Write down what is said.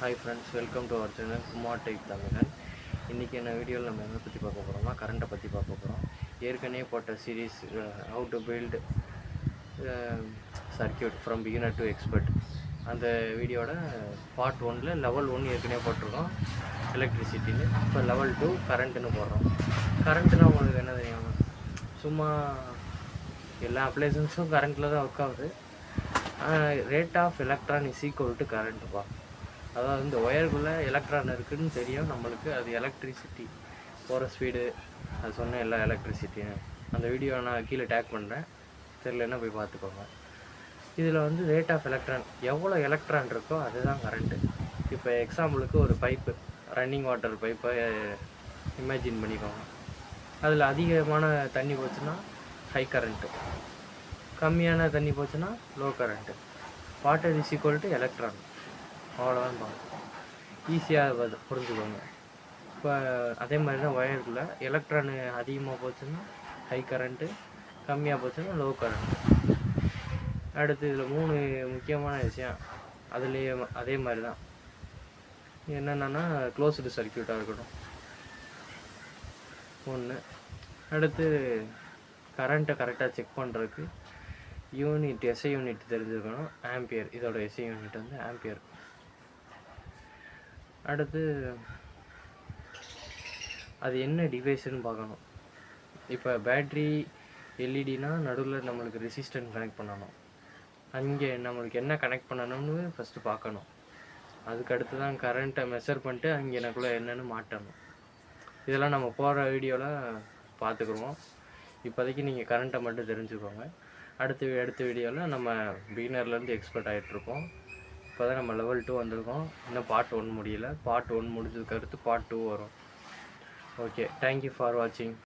Hi friends, welcome to our channel Kumar Tech Tamilan. இன்றைக்கி என்ன வீடியோவில் நம்ம என்ன பற்றி பார்க்க போகிறோம்னா கரண்ட்டை பற்றி பார்க்க போகிறோம். ஏற்கனவே போட்ட series how to build circuit from beginner to expert, அந்த வீடியோட பார்ட் 1ல் லெவல் 1 ஏற்கனவே போட்டிருக்கோம் எலக்ட்ரிசிட்டின்னு. இப்போ லெவல் 2 கரண்ட்டுன்னு போடுறோம். கரண்ட்டுனா உங்களுக்கு என்ன தெரியும், சும்மா எல்லா அப்ளைசன்ஸும் கரண்ட்டில் தான் ஒர்க் ஆகுது. Rate of electron is equal to கரண்ட்டுப்பா. அதாவது இந்த ஒயருக்குள்ளே எலக்ட்ரான் இருக்குதுன்னு தெரியும் நம்மளுக்கு, அது எலக்ட்ரிசிட்டி போகிற ஸ்பீடு, அது சொன்ன எல்லா எலக்ட்ரிசிட்டின்னு. அந்த வீடியோ நான் கீழே டேக் பண்ணுறேன், தெரியலன்னா போய் பார்த்துக்கோங்க. இதில் வந்து ரேட் ஆஃப் எலக்ட்ரான், எவ்வளோ எலக்ட்ரான் இருக்கோ அதுதான் கரண்ட்டு. இப்போ எக்ஸாம்பிளுக்கு ஒரு பைப்பு, ரன்னிங் வாட்டர் பைப்பை இமேஜின் பண்ணிக்கோங்க. அதில் அதிகமான தண்ணி போச்சுன்னா ஹை கரண்ட்டு, கம்மியான தண்ணி போச்சுன்னா low current. Water is equal to electron, அவ்வளோதான் பார்க்கணும். ஈஸியாக புரிஞ்சுக்கோங்க. இப்போ அதே மாதிரி தான் ஒயருக்குள்ளே எலக்ட்ரான் அதிகமாக போச்சுன்னா ஹை கரண்ட்டு, கம்மியாக போச்சுன்னா லோ கரண்ட்டு. அடுத்து இதில் 3 முக்கியமான விஷயம், அதுலேயே அதே மாதிரி தான் என்னென்னா க்ளோஸ்டு சர்க்கியூட்டாக இருக்கட்டும் ஒன்று. அடுத்து கரண்ட்டை கரெக்டாக செக் பண்ணுறதுக்கு யூனிட், எஸ்ஐ யூனிட் தெரிஞ்சுக்கணும். ஆம்பியர், இதோட எஸ்ஐ யூனிட் வந்து ஆம்பியர். அடுத்து அது என்ன டிவைஸ்ன்னு பார்க்கணும். இப்போ பேட்ரி எல்இடினா நடுவில் நம்மளுக்கு ரெசிஸ்டன்ஸ் கனெக்ட் பண்ணணும். அங்கே நம்மளுக்கு என்ன கனெக்ட் பண்ணணும்னு ஃபஸ்ட்டு பார்க்கணும். அதுக்கடுத்து தான் கரண்ட்டை மெஷர் பண்ணிட்டு அங்கே எனக்குள்ளே என்னென்னு மாட்டணும். இதெல்லாம் நம்ம போகிற வீடியோவில் பார்த்துக்குருவோம். இப்போதைக்கு நீங்கள் கரண்ட்டை மட்டும் தெரிஞ்சுக்கோங்க. அடுத்த வீடியோவில் நம்ம பிகினர்லேருந்து எக்ஸ்பர்ட் ஆகிட்ருக்கோம். இப்போ தான் நம்ம லெவல் 2 வந்திருக்கோம். இன்னும் பார்ட் 1 முடியல. பார்ட் 1 முடிஞ்சதுக்கு அடுத்து பார்ட் 2 வரும். ஓகே, தேங்க்யூ ஃபார் வாட்சிங்.